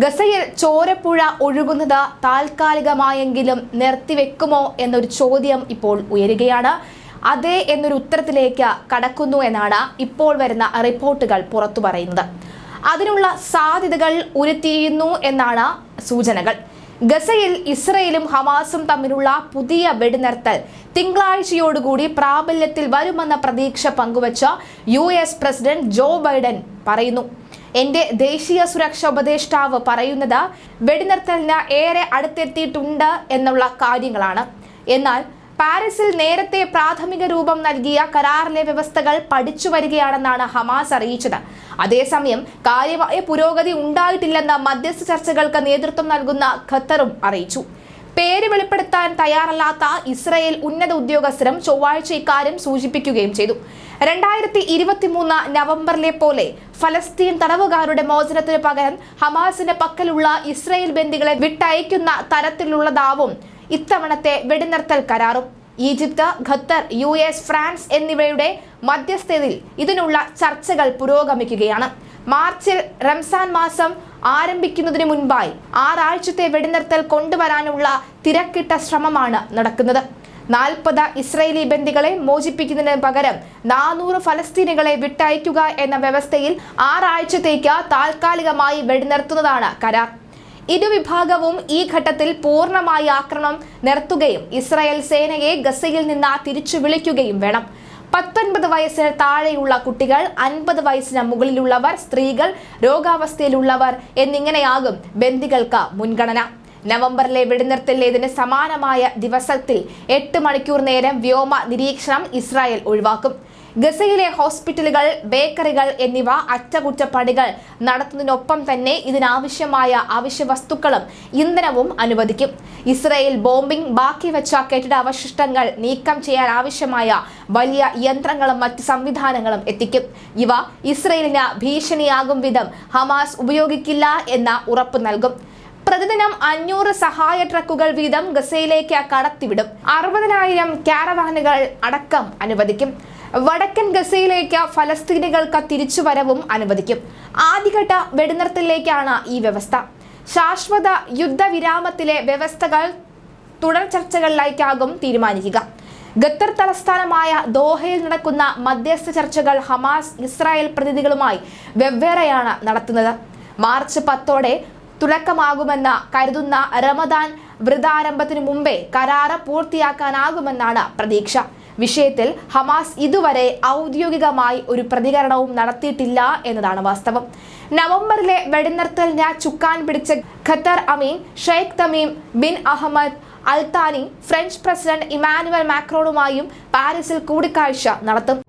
ഗസയിൽ ചോരപ്പുഴ ഒഴുകുന്നത് താൽക്കാലികമായെങ്കിലും നിർത്തിവെക്കുമോ എന്നൊരു ചോദ്യം ഇപ്പോൾ ഉയരുകയാണ്. അതെ എന്നൊരു ഉത്തരത്തിലേക്ക് കടക്കുന്നു എന്നാണ് ഇപ്പോൾ വരുന്ന റിപ്പോർട്ടുകൾ പുറത്തു പറയുന്നത്. അതിനുള്ള സാധ്യതകൾ ഉരുത്തിരിയുന്നു എന്നാണ് സൂചനകൾ. ഗസയിൽ ഇസ്രയേലും ഹമാസും തമ്മിലുള്ള പുതിയ വെടിനിർത്തൽ തിങ്കളാഴ്ചയോടുകൂടി പ്രാബല്യത്തിൽ വരുമെന്ന പ്രതീക്ഷ പങ്കുവച്ച US പ്രസിഡന്റ് ജോ ബൈഡൻ പറയുന്നു. എന്റെ ദേശീയ സുരക്ഷാ ഉപദേഷ്ടാവ് പറയുന്നത് വെടിനിർത്തലിന് ഏറെ അടുത്തെത്തിയിട്ടുണ്ട് എന്നുള്ള കാര്യങ്ങളാണ്. എന്നാൽ പാരീസിൽ നേരത്തെ പ്രാഥമിക രൂപം നൽകിയ കരാറിലെ വ്യവസ്ഥകൾ പഠിച്ചു വരികയാണെന്നാണ് ഹമാസ് അറിയിച്ചത്. അതേസമയം കാര്യമായ പുരോഗതി ഉണ്ടായിട്ടില്ലെന്ന് മധ്യസ്ഥ ചർച്ചകൾക്ക് നേതൃത്വം നൽകുന്ന ഖത്തറും അറിയിച്ചു. പേര് വെളിപ്പെടുത്താൻ തയ്യാറല്ലാത്ത ഇസ്രയേൽ ഉന്നത ഉദ്യോഗസ്ഥരും ചൊവ്വാഴ്ച ഇക്കാര്യം സൂചിപ്പിക്കുകയും ചെയ്തു. 2023 നവംബറിലെ പോലെ ഫലസ്തീൻ തടവുകാരുടെ മോചനത്തിന് പകരം ഹമാസിന്റെ പക്കലുള്ള ഇസ്രയേൽ ബന്ദികളെ വിട്ടയക്കുന്ന തരത്തിലുള്ളതാവും ഇത്തവണത്തെ വെടിനിർത്തൽ കരാറും. ഈജിപ്ത്, ഖത്തർ, US, ഫ്രാൻസ് എന്നിവയുടെ മധ്യസ്ഥതയിൽ ഇതിനുള്ള ചർച്ചകൾ പുരോഗമിക്കുകയാണ്. മാർച്ചിൽ റംസാൻ മാസം ആരംഭിക്കുന്നതിന് മുൻപായി 6 ആഴ്ചത്തെ വെടിനിർത്തൽ കൊണ്ടുവരാനുള്ള തിരക്കിട്ട ശ്രമമാണ് നടക്കുന്നത്. 40 ഇസ്രയേലി ബന്ദികളെ മോചിപ്പിക്കുന്നതിന് പകരം 400 ഫലസ്തീനികളെ വിട്ടയക്കുക എന്ന വ്യവസ്ഥയിൽ 6 ആഴ്ചത്തേക്ക് താൽക്കാലികമായി വെടിനിർത്തുന്നതാണ് കരാർ. ഇരുവിഭാഗവും ഈ ഘട്ടത്തിൽ പൂർണ്ണമായി ആക്രമണം നിർത്തുകയും ഇസ്രായേൽ സേനയെ ഗസയിൽ നിന്ന് തിരിച്ചു വിളിക്കുകയും വേണം. 19 വയസ്സിന് താഴെയുള്ള കുട്ടികൾ, 50 വയസ്സിന് മുകളിലുള്ളവർ, സ്ത്രീകൾ, രോഗാവസ്ഥയിലുള്ളവർ എന്നിങ്ങനെയാകും ബന്ദികൾക്ക് മുൻഗണന. നവംബറിലെ വെടിനിർത്തലിന് സമാനമായ ദിവസത്തിൽ 8 മണിക്കൂർ നേരം വ്യോമ നിരീക്ഷണം ഇസ്രായേൽ ഒഴിവാക്കും. ഗസയിലെ ഹോസ്പിറ്റലുകൾ, ബേക്കറികൾ എന്നിവ അറ്റകുറ്റപ്പണികൾ നടത്തുന്നതിനൊപ്പം തന്നെ ഇതിനാവശ്യമായ അവശ്യ വസ്തുക്കളും ഇന്ധനവും അനുവദിക്കും. ഇസ്രായേൽ ബോംബിംഗ്, ബാക്കി വെച്ച കെട്ടിട അവശിഷ്ടങ്ങൾ നീക്കം ചെയ്യാൻ ആവശ്യമായ വലിയ യന്ത്രങ്ങളും മറ്റ് സംവിധാനങ്ങളും എത്തിക്കും. ഇവ ഇസ്രായേലിന് ഭീഷണിയാകും വിധം ഹമാസ് ഉപയോഗിക്കില്ല എന്ന ഉറപ്പ് നൽകും. പ്രതിദിനം 500 സഹായ ട്രക്കുകൾ വീതം ഗസയിലേക്ക് കടത്തിവിടും. 60,000 കാരവാനുകൾ അടക്കം അനുവദിക്കും. വടക്കൻ ഗസയിലേക്ക് ഫലസ്തീനികൾക്ക് തിരിച്ചുവരവും അനുവദിക്കും. ആദ്യഘട്ട വെടിനിർത്തലിലേക്കാണ് ഈ വ്യവസ്ഥ. ശാശ്വത യുദ്ധവിരാമത്തിലെ വ്യവസ്ഥകൾ തുടർ ചർച്ചകളിലേക്കാകും തീരുമാനിക്കുക. ഖത്തർ തലസ്ഥാനമായ ദോഹയിൽ നടക്കുന്ന മധ്യസ്ഥ ചർച്ചകൾ ഹമാസ് ഇസ്രായേൽ പ്രതിനിധികളുമായി വെവ്വേറെയാണ് നടത്തുന്നത്. മാർച്ച് 10 തുടക്കമാകുമെന്ന് കരുതുന്ന റമദാൻ വ്രതാരംഭത്തിനു മുമ്പേ കരാറ് പൂർത്തിയാക്കാനാകുമെന്നാണ് പ്രതീക്ഷ. വിഷയത്തിൽ ഹമാസ് ഇതുവരെ ഔദ്യോഗികമായി ഒരു പ്രതികരണവും നടത്തിയിട്ടില്ല എന്നതാണ് വാസ്തവം. നവംബറിലെ വെടിനിർത്തലിന് ചുക്കാൻ പിടിച്ച ഖത്തർ അമീൻ ഷെയ്ഖ് തമീം ബിൻ അഹമ്മദ് അൽ താനി ഫ്രഞ്ച് പ്രസിഡന്റ് ഇമാനുവൽ മാക്രോണുമായും പാരീസിൽ കൂടിക്കാഴ്ച നടത്തും.